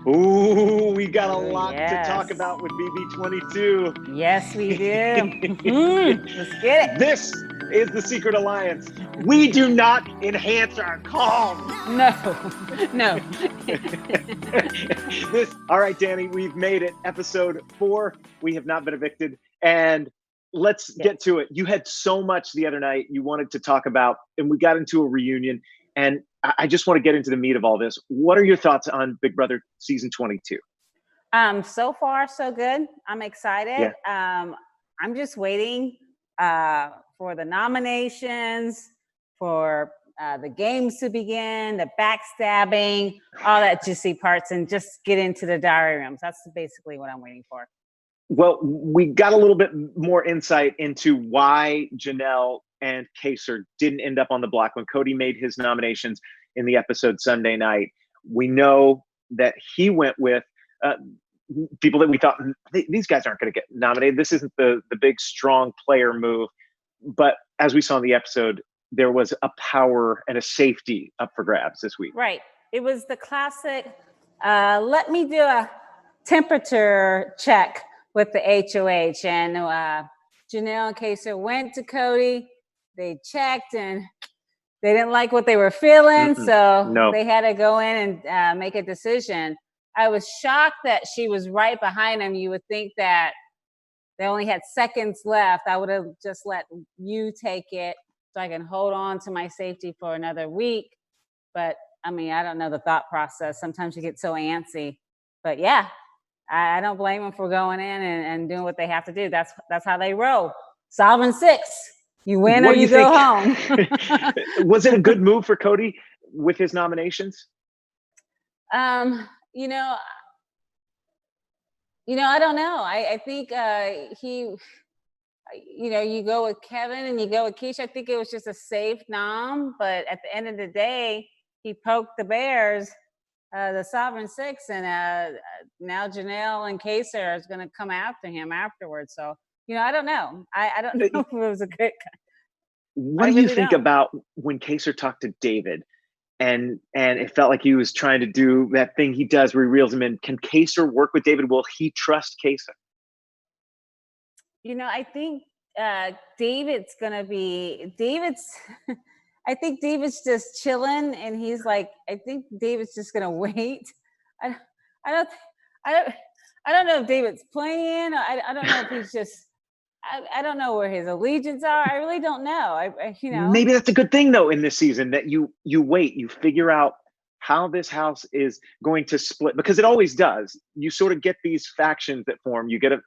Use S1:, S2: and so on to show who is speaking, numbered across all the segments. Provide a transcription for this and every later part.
S1: Ooh, we got a lot
S2: yes.
S1: to talk about with BB22.
S2: Yes, we do. Let's get it.
S1: This is the Secret Alliance. We do not enhance our calm.
S2: No.
S1: All right, Dani, we've made it. Episode 4. We have not been evicted. And let's get to it. You had so much the other night you wanted to talk about, and we got into a reunion. And I just want to get into the meat of all this. What are your thoughts on Big Brother season 22?
S2: So far, so good. I'm excited. Yeah. I'm just waiting for the nominations, for the games to begin, the backstabbing, all that juicy parts, and just get into the diary rooms. That's basically what I'm waiting for.
S1: Well, we got a little bit more insight into why Janelle and Kaysar didn't end up on the block when Cody made his nominations in the episode Sunday night. We know that he went with people that we thought, these guys aren't going to get nominated. This isn't the big, strong player move. But as we saw in the episode, there was a power and a safety up for grabs this week.
S2: Right. It was the classic, let me do a temperature check with the HOH. And Janelle and Kaysar went to Cody. They checked and they didn't like what they were feeling. So they had to go in and make a decision. I was shocked that she was right behind him. You would think that they only had seconds left. I would have just let you take it so I can hold on to my safety for another week. But I mean, I don't know the thought process. Sometimes you get so antsy. But yeah, I don't blame them for going in and doing what they have to do. That's how they roll. Sovereign 6. You win or you go home.
S1: Was it a good move for Cody with his nominations?
S2: You know, I don't know. I think he, you go with Kevin and you go with Keisha. I think it was just a safe nom, but at the end of the day, he poked the bears, the Sovereign 6, and now Janelle and Kaysar is going to come after him afterwards. So, I don't know. I don't know if it was a good.
S1: What do you think about when Kaysar talked to David? And it felt like he was trying to do that thing he does where he reels him in. Can Kaysar work with David? Will he trust Kaysar?
S2: I think David's going to be I think David's just chilling, and he's like, I think David's just going to wait. I don't know if David's playing. I don't know if he's just. I don't know where his allegiance are. I really don't know.
S1: Maybe that's a good thing though in this season, that you wait, you figure out how this house is going to split, because it always does. You sort of get these factions that form. You get a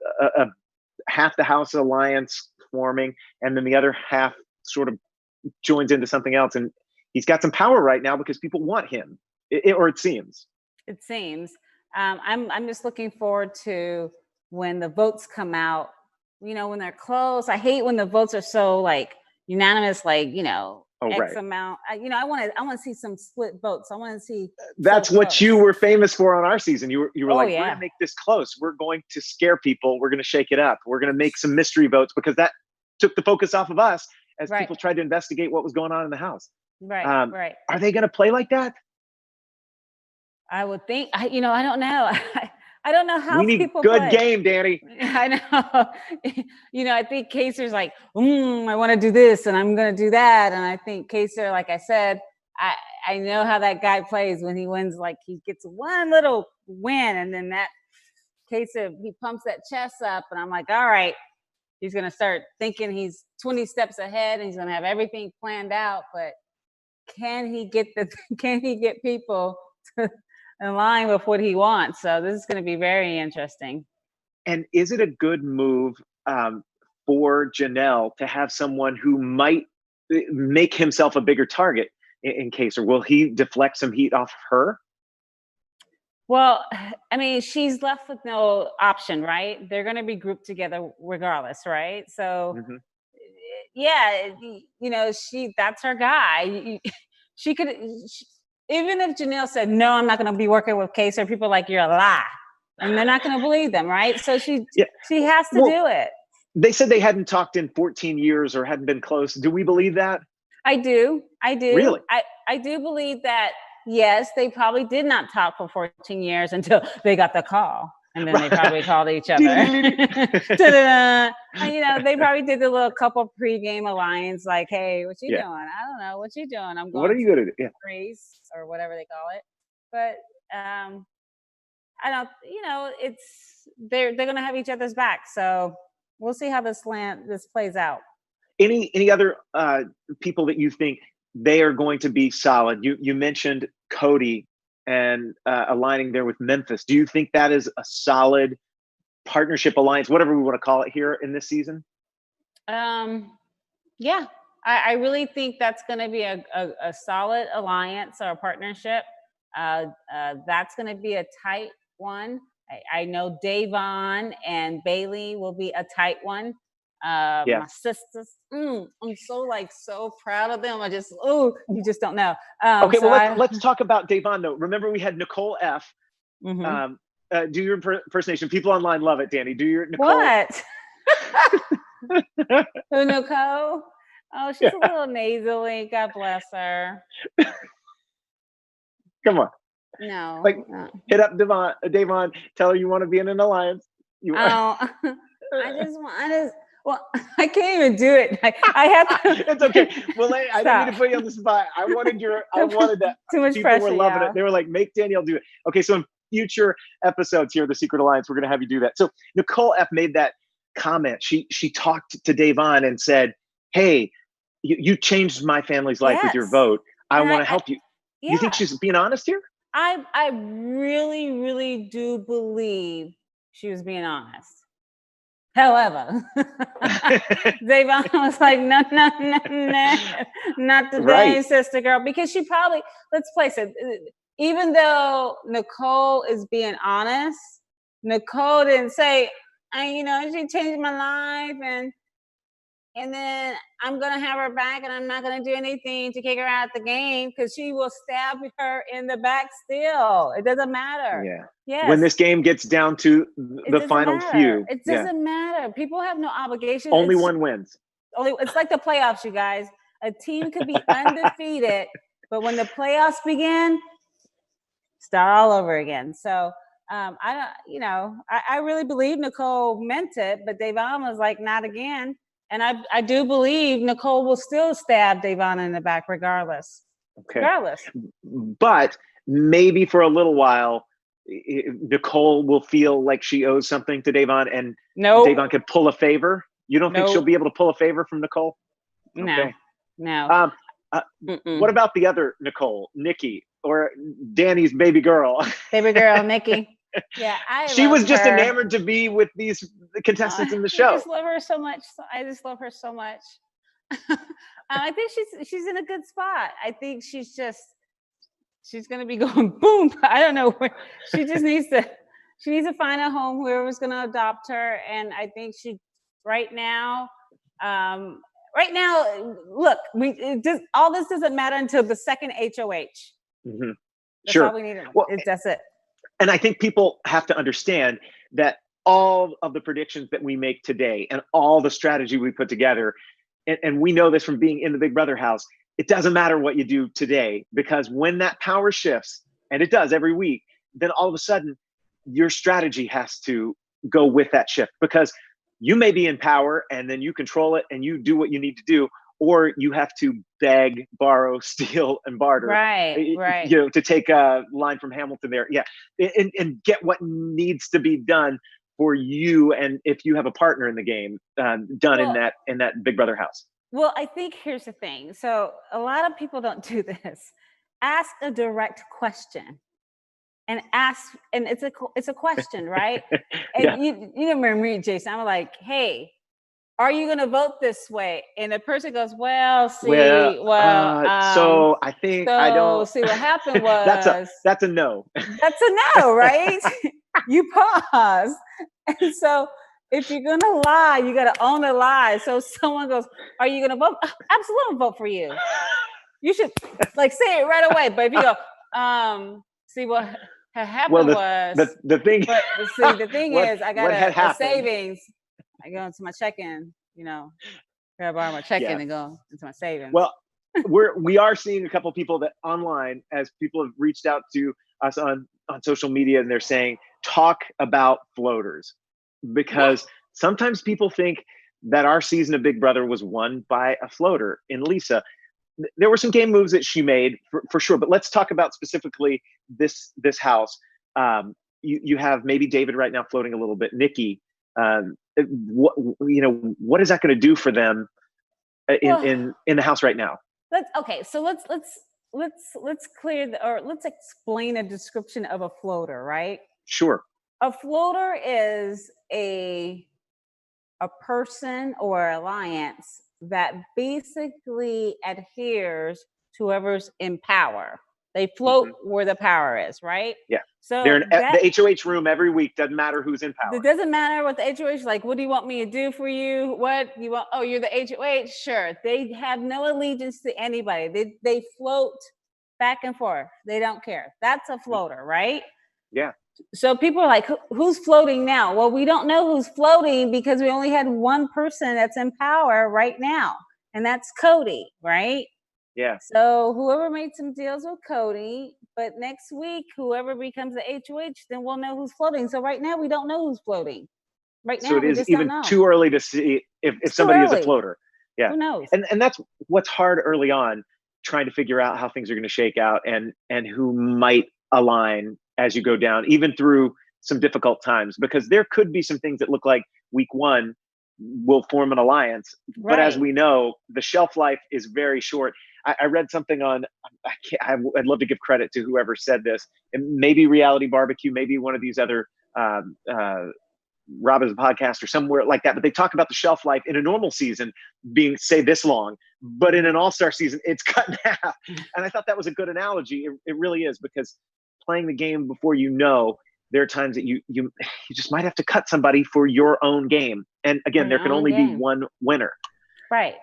S1: half the house alliance forming, and then the other half sort of joins into something else. And he's got some power right now because people want him, or it seems.
S2: It seems. I'm just looking forward to when the votes come out. When they're close. I hate when the votes are so like unanimous, like, X amount. I want to see some split votes. I want to see.
S1: That's what you were famous for on our season. You were like, we're going to make this close. We're going to scare people. We're going to shake it up. We're going to make some mystery votes, because that took the focus off of us as people tried to investigate what was going on in the house.
S2: Right.
S1: Are they going to play like that?
S2: I would think. I don't know. I don't know how people
S1: good
S2: play.
S1: Game, Dani.
S2: I know. I think Kaysar's like, I want to do this and I'm going to do that. And I think Kaysar, like I said, I know how that guy plays when he wins. Like, he gets one little win, and then that Kaysar, he pumps that chest up, and I'm like, all right, he's going to start thinking he's 20 steps ahead and he's going to have everything planned out. But can he get people to in line with what he wants? So this is going to be very interesting.
S1: And is it a good move for Janelle to have someone who might make himself a bigger target in Kaysar? Will he deflect some heat off her?
S2: Well, I mean, she's left with no option, right? They're going to be grouped together regardless, right? So, that's her guy. She could. Even if Janelle said, no, I'm not going to be working with Kaysar, people are like, you're a lie. And they're not going to believe them, right? So she has to do it.
S1: They said they hadn't talked in 14 years or hadn't been close. Do we believe that?
S2: I do.
S1: Really?
S2: I do believe that, yes, they probably did not talk for 14 years until they got the call. And then they probably called each other. And, they probably did the little couple pregame alliance, like, hey, what you doing? I don't know. What you doing? I'm going
S1: what are you going to do? Yeah.
S2: race or whatever they call it. But I don't, they're going to have each other's back. So we'll see how this plays out.
S1: Any other people that you think they are going to be solid? You mentioned Cody and aligning there with Memphis. Do you think that is a solid partnership alliance, whatever we want to call it here in this season?
S2: Yeah, I really think that's going to be a solid alliance or a partnership. That's going to be a tight one. I know Davon and Bayleigh will be a tight one. My sisters, I'm so proud of them. You just don't know.
S1: Okay, well, let's talk about Davon though. Remember, we had Nicole F.
S2: Mm-hmm.
S1: Do your impersonation. People online love it, Dani. Do your Nicole.
S2: What? Who, Nicole? Oh, she's a little nasally. God bless her.
S1: Come on.
S2: No.
S1: Hit up Davon. Tell her you want to be in an alliance.
S2: Well, I can't even do it. I have to.
S1: It's okay. Well, I didn't mean to put you on the spot. I wanted that.
S2: Too much
S1: people
S2: pressure.
S1: Were loving it. They were like, make Danielle do it. Okay, so in future episodes here, The Secret Alliance, we're going to have you do that. So Nicole F made that comment. She talked to Davon and said, hey, you changed my family's life with your vote. I want to help you.
S2: Yeah.
S1: You think she's being honest here?
S2: I really, really do believe she was being honest. However, Davon was like, no, not today, sister girl, because she probably, let's place it, even though Nicole is being honest, Nicole didn't say, she changed my life and then I'm going to have her back and I'm not going to do anything to kick her out the game because she will stab her in the back still. It doesn't matter.
S1: Yeah.
S2: Yes.
S1: When this game gets down to the final few.
S2: It doesn't matter. People have no obligation.
S1: Only one wins.
S2: It's like the playoffs, you guys. A team could be undefeated, but when the playoffs begin, start all over again. So I really believe Nicole meant it, but Davon was like, not again. And I do believe Nicole will still stab Davon in the back regardless.
S1: Okay.
S2: Regardless.
S1: But maybe for a little while, Nicole will feel like she owes something to Davon and Davon could pull a favor. You don't think she'll be able to pull a favor from Nicole?
S2: Okay. No.
S1: What about the other Nicole, Nikki, or Dani's baby girl?
S2: Baby girl, Nikki. Yeah,
S1: she was just enamored to be with these contestants in the show.
S2: I just love her so much. I think she's in a good spot. I think she's going to be going boom. I don't know where she just needs to find a home, whoever's going to adopt her. And I think right now, look, all this doesn't matter until the second HOH.
S1: Mm-hmm.
S2: That's all we need. That's it.
S1: And I think people have to understand that all of the predictions that we make today and all the strategy we put together, and we know this from being in the Big Brother house, it doesn't matter what you do today, because when that power shifts, and it does every week, then all of a sudden your strategy has to go with that shift, because you may be in power and then you control it and you do what you need to do, or you have to beg, borrow, steal, and barter.
S2: Right.
S1: To take a line from Hamilton there. Yeah. And get what needs to be done for you. And if you have a partner in the game, in that Big Brother house.
S2: Well, I think here's the thing. So a lot of people don't do this. Ask a direct question. And it's a question, right? And you remember me, Jason, I'm like, hey, are you going to vote this way? And the person goes, so
S1: I think I don't.
S2: See, what happened was
S1: that's a no.
S2: That's a no, right? You pause. And so if you're going to lie, you got to own a lie. So someone goes, are you going to vote? Absolutely vote for you. You should say it right away. But if you go, see what happened was
S1: the thing.
S2: But see, the thing is, I got a savings. I go into my check-in, gotta borrow my check-in and go into my savings.
S1: Well, we are seeing a couple people that online, as people have reached out to us on social media, and they're saying, talk about floaters, because sometimes people think that our season of Big Brother was won by a floater in Lisa. There were some game moves that she made for sure, but let's talk about specifically this house. You have maybe David right now floating a little bit. Nikki, what is that going to do for them in the house right now?
S2: Let's clear or let's explain a description of a floater, right?
S1: Sure.
S2: A floater is a person or alliance that basically adheres to whoever's in power. They float where the power is, right?
S1: Yeah.
S2: So
S1: they're in the HOH room every week. Doesn't matter who's in power.
S2: It doesn't matter what the HOH is like. What do you want me to do for you? What you want? Oh, you're the HOH. Sure. They have no allegiance to anybody. They float back and forth. They don't care. That's a floater, right?
S1: Yeah.
S2: So people are like, who's floating now? Well, we don't know who's floating because we only had one person that's in power right now, and that's Cody, right?
S1: Yeah.
S2: So whoever made some deals with Cody, but next week, whoever becomes the HOH, then we'll know who's floating. So right now, we don't know who's floating. Right now,
S1: so it
S2: we
S1: is
S2: just
S1: even
S2: don't know.
S1: too early to see if somebody is a floater. Yeah.
S2: Who knows?
S1: And that's what's hard early on, trying to figure out how things are going to shake out and who might align as you go down, even through some difficult times, because there could be some things that look like week one will form an alliance. Right. But as we know, the shelf life is very short. I read something on, I'd love to give credit to whoever said this, and maybe Reality Barbecue, maybe one of these other Robin's podcast or somewhere like that. But they talk about the shelf life in a normal season being, say, this long, but in an all-star season, it's cut in half. And I thought that was a good analogy. It really is, because playing the game before you know, there are times that you just might have to cut somebody for your own game. And again, there can only be one winner.
S2: Right.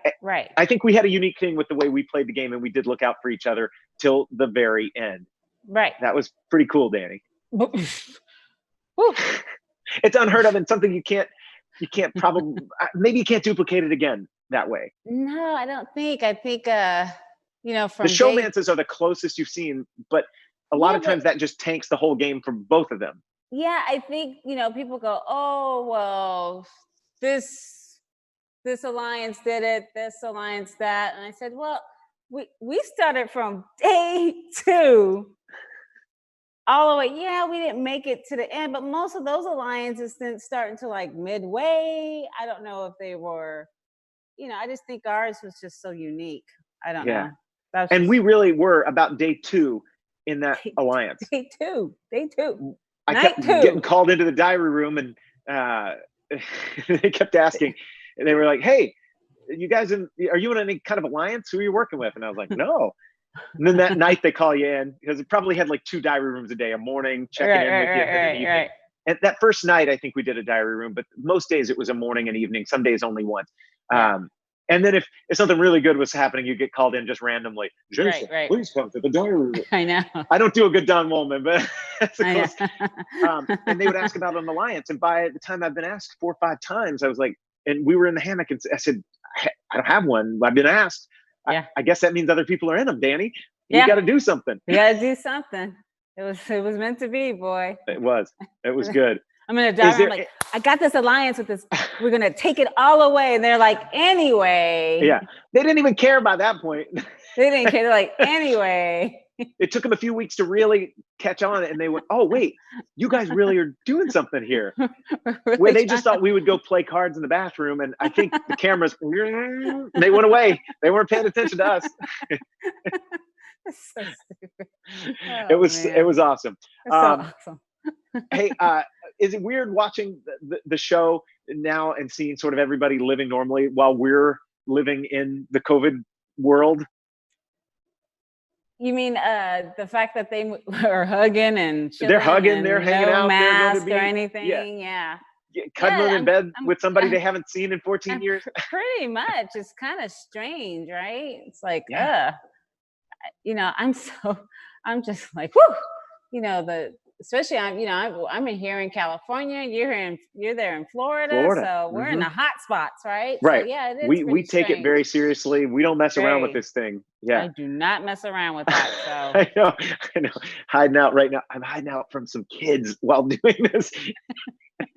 S1: I think we had a unique thing with the way we played the game, and we did look out for each other till the very end.
S2: Right.
S1: That was pretty cool, Dani. It's unheard of, and something you can't probably, maybe you can't duplicate it again that way.
S2: No, I don't think. I think, from
S1: the showmances are the closest you've seen, but a lot of times that just tanks the whole game for both of them.
S2: Yeah, I think, people go, oh, well, this alliance did it, this alliance that. And I said, well, we started from day 2 all the way. Yeah, we didn't make it to the end, but most of those alliances didn't start until like midway. I don't know if they were, I just think ours was just so unique. I don't know.
S1: And we really were about day 2 in that alliance.
S2: Day two.
S1: I kept getting called into the diary room, and they kept asking, and they were like, "Hey, you guys, are you in any kind of alliance? Who are you working with?" And I was like, "No." And then that night they call you in, because it probably had like 2 diary rooms a day, a morning checking in with you, and an evening. Right. And that first night, I think we did a diary room, but most days it was a morning and evening. Some days only once. And then if something really good was happening, you get called in just randomly. Jason, please come to the diary room.
S2: I know.
S1: I don't do a good Don Woolman, but that's close. And they would ask about an alliance. And by the time I've been asked 4 or 5 times, I was like, and we were in the hammock, and I said, I don't have one. I've been asked. Yeah. I guess that means other people are in them, Dani. You got to do something.
S2: You got to do something. It was meant to be, boy.
S1: It was good.
S2: I'm in a diary. I'm like, I got this alliance with this. We're going to take it all away. And they're like, anyway.
S1: Yeah. They didn't even care by that point.
S2: They didn't care. They're like, anyway.
S1: It took them a few weeks to really catch on, and they went, oh, wait, you guys really are doing something here. Really where they just thought we would go play cards in the bathroom. And I think the cameras, they went away. They weren't paying attention to us.
S2: That's so stupid.
S1: It was awesome.
S2: So awesome.
S1: Hey, is it weird watching the show now and seeing sort of everybody living normally while we're living in the COVID world?
S2: You mean the fact that they are hugging and
S1: they're hugging, they're hanging out,
S2: mask
S1: they're going to be,
S2: or anything? Yeah.
S1: Cuddling in bed with somebody they haven't seen in 14 years.
S2: Pretty much. It's kind of strange, right? It's like, I'm just like, whew. especially I'm in here in California. You're there in Florida, so we're in the hot spots, right?
S1: Right.
S2: So yeah, it is.
S1: We take it very seriously. We don't mess around with
S2: Very.
S1: this thing. Yeah.
S2: I do not mess around with that. So
S1: I know. Hiding out right now. I'm hiding out from some kids while doing this.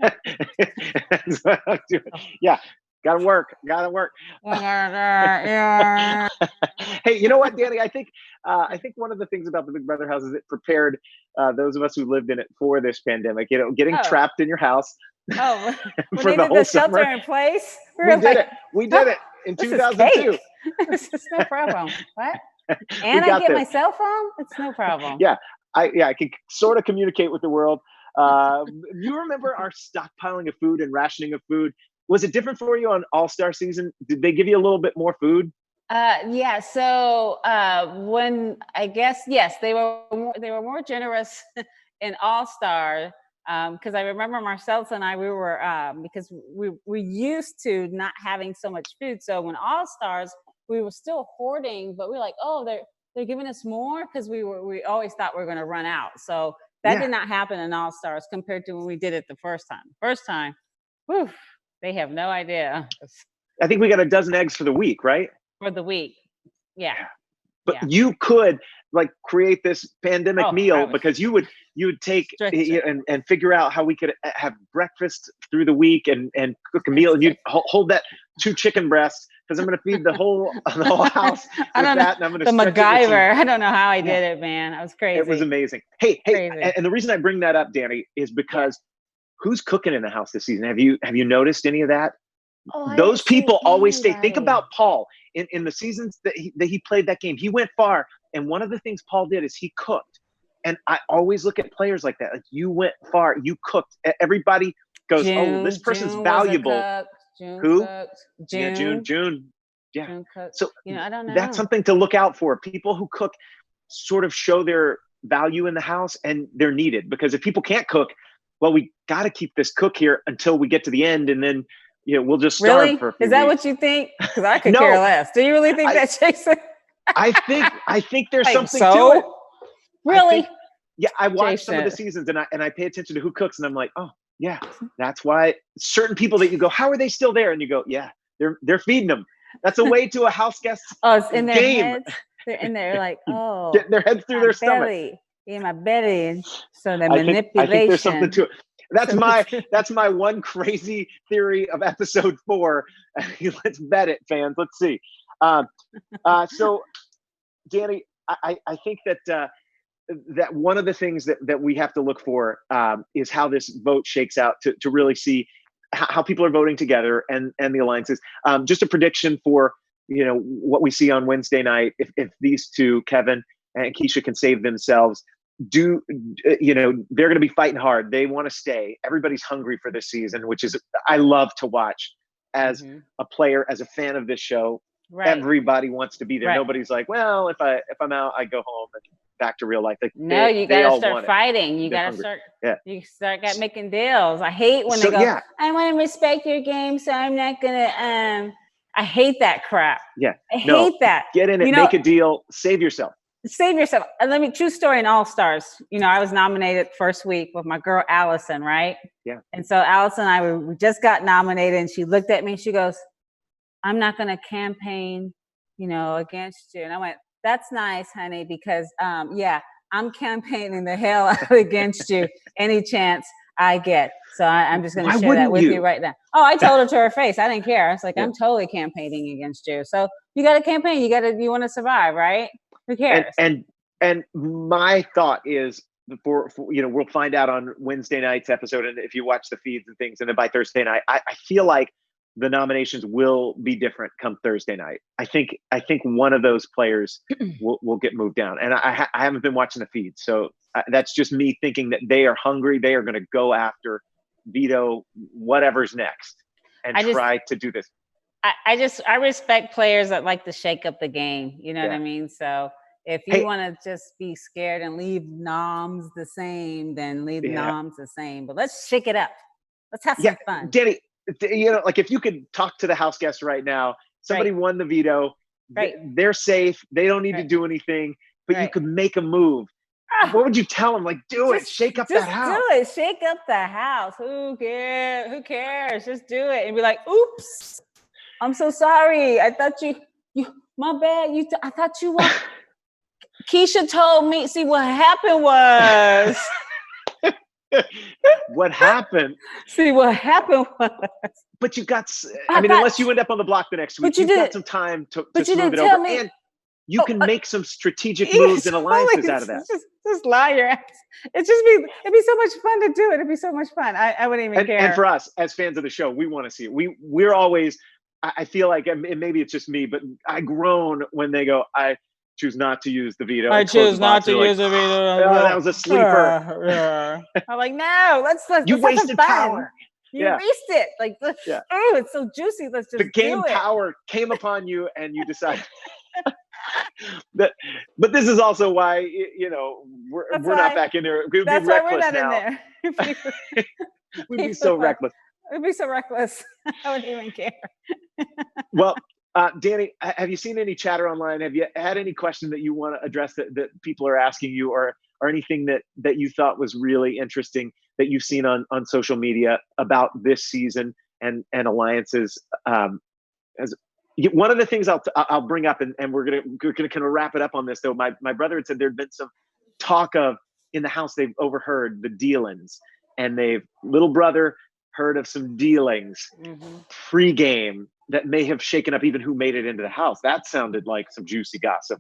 S1: That's what I'm doing. Yeah. Gotta work.
S2: yeah.
S1: Hey, you know what, Dani? I think one of the things about the Big Brother house is it prepared those of us who lived in it for this pandemic. You know, getting trapped in your house.
S2: Oh,
S1: for the whole
S2: shelter
S1: summer
S2: in place.
S1: We did it in 2002.
S2: This is no problem. What? And I get my cell phone. It's no problem.
S1: Yeah, I can sort of communicate with the world. You remember our stockpiling of food and rationing of food? Was it different for you on All-Star season? Did they give you a little bit more food?
S2: Yeah. So when I guess yes, they were more generous in All-Star. Because I remember Marcellus and I, we were because we used to not having so much food. So when All-Stars, we were still hoarding, but we were like, oh, they're giving us more, because we always thought we were going to run out. So that did not happen in All-Stars compared to when we did it the first time. First time, whew, they have no idea.
S1: I think we got a dozen eggs for the week, right?
S2: For the week, yeah.
S1: But you could create this pandemic meal, because you would take and figure out how we could have breakfast through the week and cook a meal, and you'd hold that 2 chicken breasts, because I'm going to feed the whole house with that, and I'm going to
S2: MacGyver. I don't know how I did it, man. I was crazy.
S1: It was amazing. Hey, and the reason I bring that up, Dani, is because who's cooking in the house this season? Have you noticed any of that? Those people always stay. Think about Paul in the seasons that he played that game. He went far, and one of the things Paul did is he cooked. And I always look at players like that. Like, you went far, you cooked. Everybody goes, oh, this person's valuable. Who? June. Yeah.
S2: June cooked.
S1: So
S2: I don't know.
S1: That's something to look out for. People who cook sort of show their value in the house, and they're needed, because if people can't cook, well, we got to keep this cook here until we get to the end, and then we'll just starve for a few
S2: Is that
S1: weeks.
S2: what you think? Because I could care less. Do you really think that, Jason?
S1: I think there's something to it.
S2: Really?
S1: I watch some of the seasons, and I pay attention to who cooks, and I'm like, oh yeah, that's why certain people that you go, how are they still there? And you go, yeah, they're feeding them. That's a way to a house guest.
S2: Oh, it's in their heads. They're in there like, oh,
S1: getting their heads through their stomach.
S2: In my belly. So the manipulation.
S1: I think there's something to it. That's my one crazy theory of episode 4. Let's bet it, fans. Let's see. So, Dani, I think that one of the things that we have to look for is how this vote shakes out to really see how people are voting together and the alliances. Just a prediction for what we see on Wednesday night. If these two, Kevin and Keisha, can save themselves, they're going to be fighting hard. They want to stay. Everybody's hungry for this season, which is I love to watch as a player, as a fan of this show. Right. Everybody wants to be there. Right. Nobody's like, well, if I'm out, I go home and back to real life.
S2: No, you got to start fighting. You got to start. Yeah. You start making deals. I hate when they go, I want to respect your game, so I'm not gonna. I hate that crap.
S1: Yeah.
S2: I hate that.
S1: Get in it, make a deal, save yourself.
S2: Save yourself. True story in All-Stars. I was nominated first week with my girl Allison, right?
S1: Yeah.
S2: And so Allison and I, we just got nominated, and she looked at me and she goes, I'm not going to campaign, against you. And I went, that's nice, honey, because I'm campaigning the hell out against you any chance I get. So I'm just going to share that with you right now. Oh, I told her to her face. I didn't care. I was like, I'm totally campaigning against you. So you got to campaign. You want to survive, right? Who cares?
S1: And my thought is for we'll find out on Wednesday night's episode, and if you watch the feeds and things, and then by Thursday night, I feel like the nominations will be different come Thursday night. I think one of those players will get moved down, and I haven't been watching the feed, so that's just me thinking that they are hungry. They are going to go after Veto, whatever's next, and try to do this.
S2: I respect players that like to shake up the game. You know what I mean? So if you want to just be scared and leave noms the same, then leave noms the same. But let's shake it up. Let's have some fun.
S1: Dani, if you could talk to the house guests right now, somebody won the veto. They're safe. They don't need to do anything, but you could make a move. What would you tell him? Like, do it. Shake up that house.
S2: Do it. Shake up the house. Who cares? Who cares? Just do it. And be like, oops, I'm so sorry. I thought you my bad. I thought you were. Keisha told me. See, what happened was.
S1: What happened?
S2: See, what happened was.
S1: But you got, unless you end up on the block the next week, you've got some time to smooth it over. And you can make some strategic moves and alliances out of that.
S2: Just lie your ass. It'd be so much fun to do it. It'd be so much fun. I wouldn't even care.
S1: And for us, as fans of the show, we want to see it. We're always, I feel like, and maybe it's just me, but I groan when they go, I choose not to use the veto.
S2: I choose not to use the veto.
S1: Oh, that was a sleeper.
S2: I'm like, no, let's
S1: you wasted power.
S2: You waste it. Like, oh, it's so juicy. Let's just
S1: the game power came upon you, and you decided. But this is also why we're not back in there. We'd be reckless now. We'd be so reckless.
S2: It'd be so reckless. I wouldn't even care.
S1: Well, Dani, have you seen any chatter online? Have you had any question that you want to address that people are asking you, or anything that you thought was really interesting that you've seen on social media about this season and alliances? As one of the things I'll bring up, and we're gonna kind of wrap it up on this though. My brother had said there'd been some talk of in the house they've overheard the dealings, and little brother heard of some dealings pre-game that may have shaken up even who made it into the house. That sounded like some juicy gossip.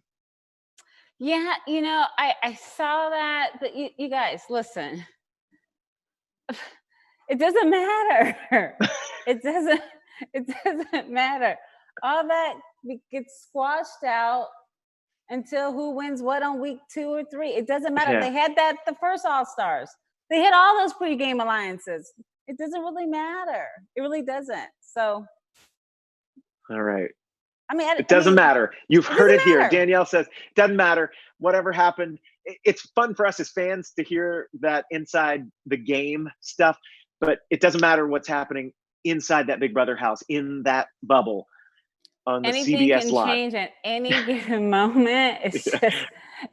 S2: Yeah, I saw that, but you guys, listen. It doesn't matter. It doesn't matter. All that gets squashed out until who wins what on week 2 or 3. It doesn't matter. Yeah. They had that the first All-Stars. They had all those pre-game alliances. It doesn't really matter. It really doesn't. So.
S1: All right. It doesn't matter. You've heard it here. Danielle says, it doesn't matter. Whatever happened. It's fun for us as fans to hear that inside the game stuff, but it doesn't matter what's happening inside that Big Brother house, in that bubble on the CBS lot.
S2: Anything can change at any given moment.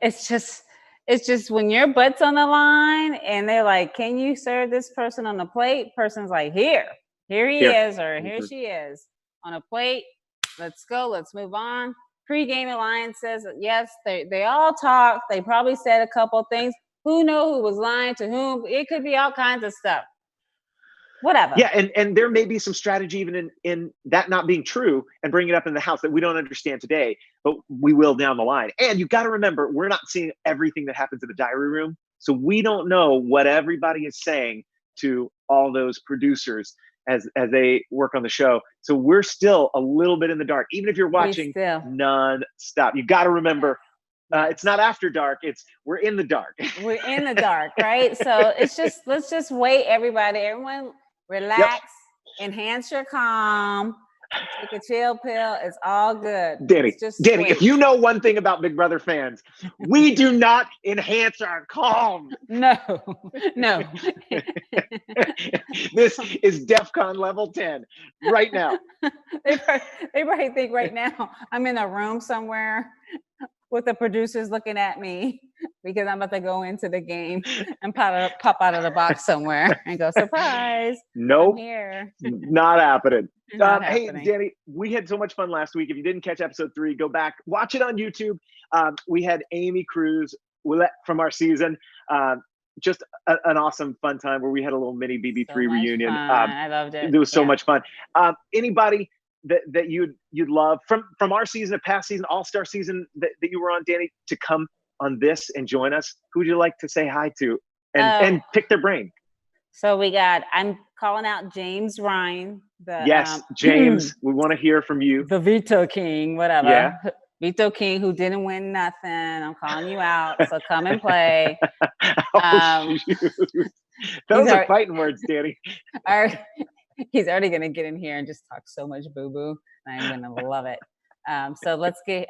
S2: It's just when your butt's on the line and they're like, can you serve this person on the plate? Person's like, here he is, or here she is on a plate. Let's go. Let's move on. Pre-game alliances. Yes, they all talked. They probably said a couple things. Who knows who was lying to whom? It could be all kinds of stuff. Whatever.
S1: Yeah, and there may be some strategy even in that not being true and bring it up in the house that we don't understand today, but we will down the line. And you got to remember, we're not seeing everything that happens in the diary room. So we don't know what everybody is saying to all those producers as they work on the show. So we're still a little bit in the dark, even if you're watching non-stop. You got to remember, it's not after dark. We're in the dark.
S2: We're in the dark, right? So let's just wait, everybody. Everyone relax, enhance your calm, take a chill pill. It's all good.
S1: Dani, if you know one thing about Big Brother fans, we do not enhance our calm.
S2: No.
S1: This is DEFCON level 10 right now.
S2: They probably think right now I'm in a room somewhere with the producers looking at me because I'm about to go into the game and pop out of the box somewhere and go, surprise.
S1: Nope.
S2: I'm here.
S1: Not happening. Hey,
S2: happening.
S1: Dani, we had so much fun last week. If you didn't catch episode 3, go back, watch it on YouTube. We had Amy Cruz from our season. Just an awesome fun time where we had a little mini BB3 reunion.
S2: I loved it.
S1: It was so much fun. Anybody that you'd love from our season, a past season, All-Star season that you were on, Dani, to come on this and join us? Who would you like to say hi to and pick their brain?
S2: So I'm calling out James Ryan.
S1: James, we want to hear from you.
S2: The Veto King, whatever.
S1: Yeah.
S2: Veto King, who didn't win nothing. I'm calling you out, so come and play.
S1: Those are fighting words, Dani.
S2: He's already going to get in here and just talk so much boo-boo. I'm going to love it. So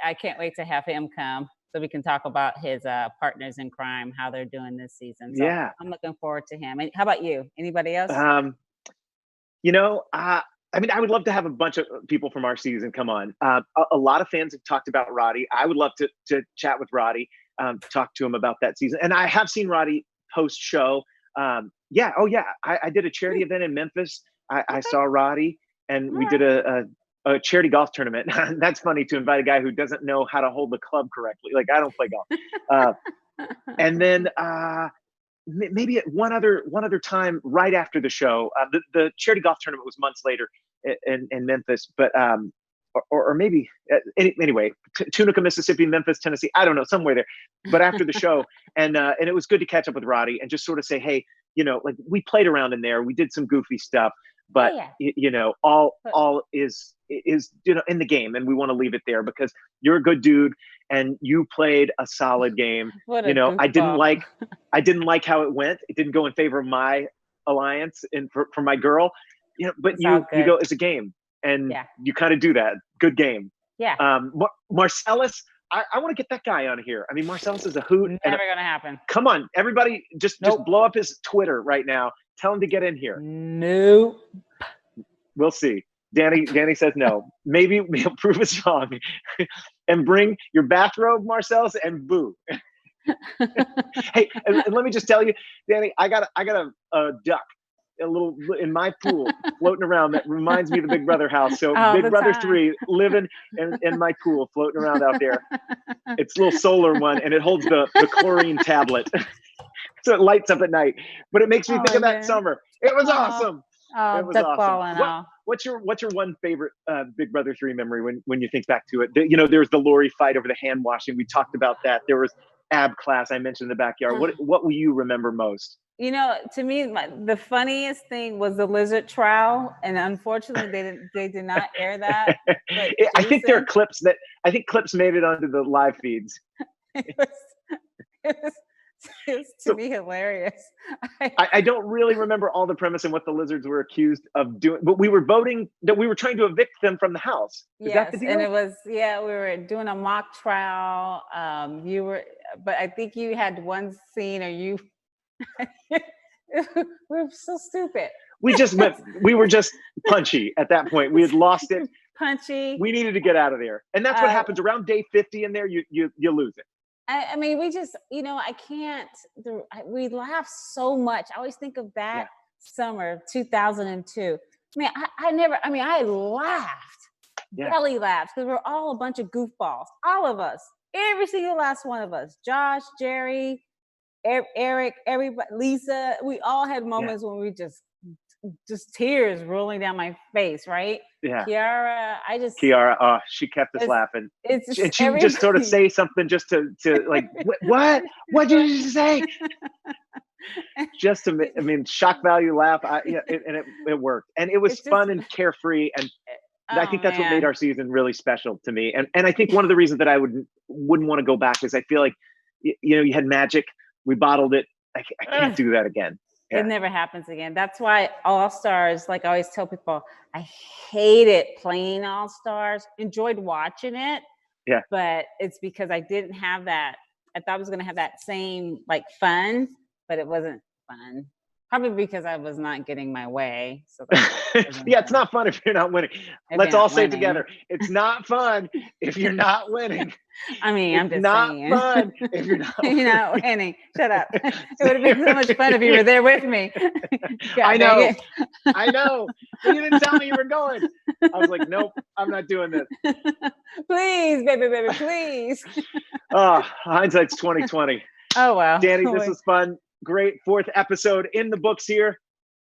S2: I can't wait to have him come so we can talk about his partners in crime, how they're doing this season. So I'm looking forward to him. And how about you? Anybody else?
S1: I would love to have a bunch of people from our season come on. A lot of fans have talked about Roddy. I would love to chat with Roddy. talk to him about that season. And I have seen Roddy post show. Yeah. Oh yeah. I did a charity event in Memphis. I saw Roddy, and we did a charity golf tournament. That's funny to invite a guy who doesn't know how to hold the club correctly. Like, I don't play golf. And then maybe at one other time right after the show, the charity golf tournament was months later in Memphis, but or maybe anyway, Tunica, Mississippi, Memphis, Tennessee, I don't know, somewhere there. But after the show, and it was good to catch up with Roddy and just sort of say, hey, like we played around in there, we did some goofy stuff, but all is in the game, and we want to leave it there because you're a good dude and you played a solid game. I didn't like how it went. It didn't go in favor of my alliance and for my girl, but you go, it's a game, and you kind of do that. Good game. Yeah. Marcellus, I want to get that guy on here. I mean, Marcellus is a hoot.
S2: Never gonna happen.
S1: Come on, everybody, just blow up his Twitter right now. Tell him to get in here.
S2: Nope.
S1: We'll see. Dani says no. Maybe he'll prove us wrong. And bring your bathrobe, Marcellus, and boo. Hey, and let me just tell you, Dani, I got a duck, a little in my pool floating around that reminds me of the Big Brother house. So Big Brother 3 living in my pool, floating around out there. It's a little solar one, and it holds the chlorine tablet. So it lights up at night. But it makes me think of that summer. It was awesome.
S2: Oh, it was awesome.
S1: What's your one favorite Big Brother 3 memory when you think back to it? There's the Lori fight over the hand washing. We talked about that. There was ab class I mentioned in the backyard. What will you remember most?
S2: To me, the funniest thing was the lizard trial, and unfortunately, they did not air that.
S1: I think there are clips clips made it onto the live feeds.
S2: It was to me hilarious.
S1: I don't really remember all the premise and what the lizards were accused of doing, but we were voting that we were trying to evict them from the house. Is that the deal?
S2: And it was we were doing a mock trial. But I think you had one scene, or you. We were so stupid.
S1: We were just punchy at that point. We had lost it.
S2: Punchy.
S1: We needed to get out of there, and that's what happens around day 50. In there, you lose it.
S2: I mean, we just, I can't. We laugh so much. I always think of that summer, 2002. I laughed, belly laughed, because we're all a bunch of goofballs. All of us, every single last one of us. Josh, Jerry, Eric, everybody, Lisa. We all had moments when we just tears rolling down my face, right? Yeah. Kiara,
S1: she kept us laughing. And she would just sort of say something just to like, what did you say? Just to, shock value laugh. It worked. And it was fun and carefree. And I think that's what made our season really special to me. And I think one of the reasons that I wouldn't want to go back is I feel like, you had magic. We bottled it. I can't do that again. Yeah.
S2: It never happens again. That's why All-Stars, like I always tell people, I hated playing All-Stars, enjoyed watching it.
S1: Yeah.
S2: But it's because I didn't have that. I thought I was going to have that same fun, but it wasn't fun. Probably because I was not getting my way. So
S1: it's not fun if you're not winning. Let's all say it together. It's not fun if you're not winning.
S2: I'm just
S1: not
S2: saying.
S1: Fun if you're not winning.
S2: You're not winning. Shut up. It would have been so much fun if you were there with me.
S1: I know. But you didn't tell me you were going. I was like, nope, I'm not doing this.
S2: Please, baby, please.
S1: Hindsight's 2020.
S2: Oh, wow.
S1: Dani, this was fun. Great 4th episode in the books here.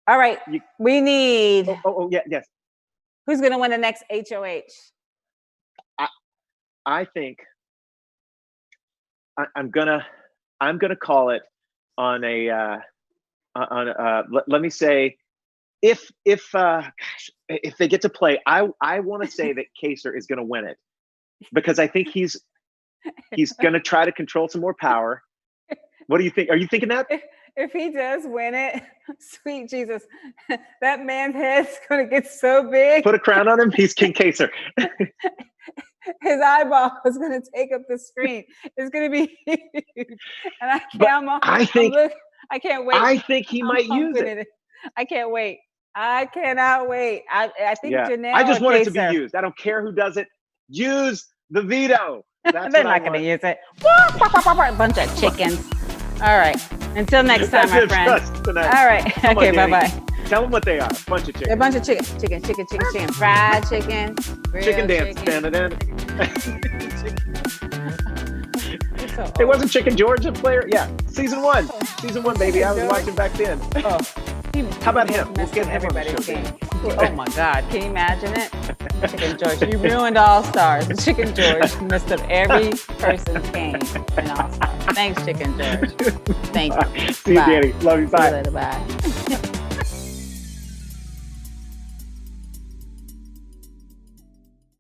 S2: All right. We need.
S1: Yes.
S2: Who's going to win the next HOH?
S1: I think I'm gonna call it on a let me say if they get to play, I want to say that Kaysar is going to win it, because I think he's going to try to control some more power. What do you think? Are you thinking that?
S2: If he does win it, sweet Jesus, that man's head's going to get so big.
S1: Put a crown on him. He's King Kaysar.
S2: His eyeball is going to take up the screen. It's going to be huge. And I can't wait.
S1: I think he might use it.
S2: I can't wait. I cannot wait. I think Janelle.
S1: I just want it to be used. I don't care who does it. Use The veto. That's
S2: They're
S1: what I
S2: not going to
S1: want.
S2: use it. A bunch of chickens. All right. Until next time,
S1: That's
S2: my
S1: it for
S2: friend.
S1: us tonight.
S2: All right.
S1: Come on,
S2: Okay.
S1: Dani.
S2: Bye-bye.
S1: Tell them what they are. A bunch of
S2: They're a
S1: chickens.
S2: bunch of chicken. Fried chicken. Grilled
S1: Chicken dance.
S2: chicken.
S1: It wasn't Chicken George a player? Yeah. Season 1. Season 1, baby. I was
S2: George.
S1: watching back then.
S2: Oh,
S1: How about him? We'll
S2: Messed
S1: get
S2: up
S1: him on the
S2: everybody's
S1: show,
S2: game.
S1: Dani.
S2: Oh my God, can you imagine it? Chicken George, you ruined All Stars. Chicken George messed up every person's game in All Stars. Thanks, Chicken George. Thank you.
S1: See you,
S2: Bye.
S1: Dani. Love you.
S2: See you
S1: Bye.
S2: later. Bye.